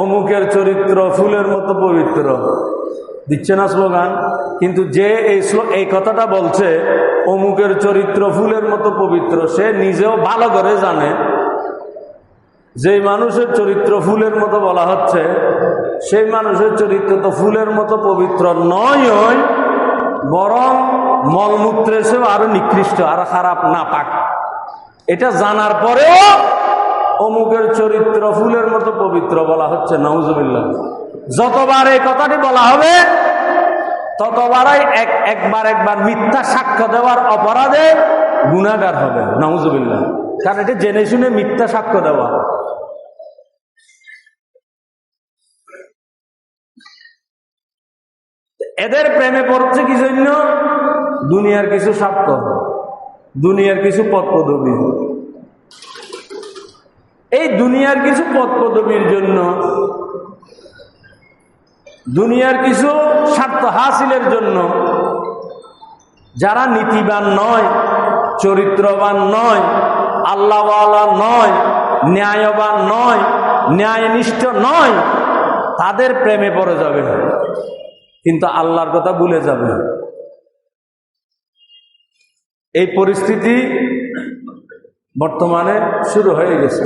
অমুকের চরিত্র ফুলের মতো পবিত্র, দিচ্ছে না স্লোগান? কিন্তু যে এই কথাটা বলছে অমুকের চরিত্র ফুলের মতো পবিত্র, সে নিজেও ভালো করে জানে যে মানুষের চরিত্র ফুলের মতো বলা হচ্ছে সেই মানুষের চরিত্র তো ফুলের মতো পবিত্র নয়, বরং মলমূত্রের চেয়েও আরো নিকৃষ্ট, আরো খারাপ, নাপাক। এটা জানার পরেও অমুকের চরিত্র ফুলের মতো পবিত্র বলা হচ্ছে, নাউজুবিল্লাহ। যতবার এই কথাটি বলা হবে ততবারই একবার মিথ্যা সাক্ষ্য দেওয়ার অপরাধে গুনাহগার হবে, নাউজুবিল্লাহ। কারণ এটা জেনে শুনে মিথ্যা সাক্ষ্য দেওয়া। এদের প্রেমে পড়ছে কি জন্য? দুনিয়ার কিছু স্বার্থ, দুনিয়ার কিছু পদ পদবী। এই দুনিয়ার কিছু পদ পদবীর জন্য, দুনিয়ার কিছু স্বার্থ হাসিলের জন্য যারা নীতিবান নয়, চরিত্রবান নয়, আল্লাহওয়ালা নয়, ন্যায়বান নয়, ন্যায়নিষ্ঠ নয়, তাদের প্রেমে পড়ে যাবে, কিন্তু আল্লাহর কথা ভুলে যাবে। এই পরিস্থিতি বর্তমানে শুরু হয়ে গেছে।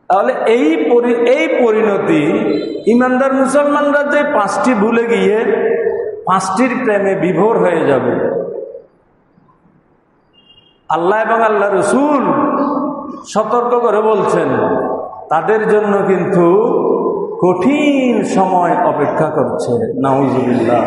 তাহলে এই পরিণতি ইমানদার মুসলমানরা যে পাঁচটি ভুলে গিয়ে পাঁচটির প্রেমে বিভোর হয়ে যাবে, আল্লাহ এবং আল্লাহ রসুল সতর্ক করে বলছেন, তাদের জন্য কিন্তু কঠিন সময় অপেক্ষা করছে, নাউজুবিল্লাহ।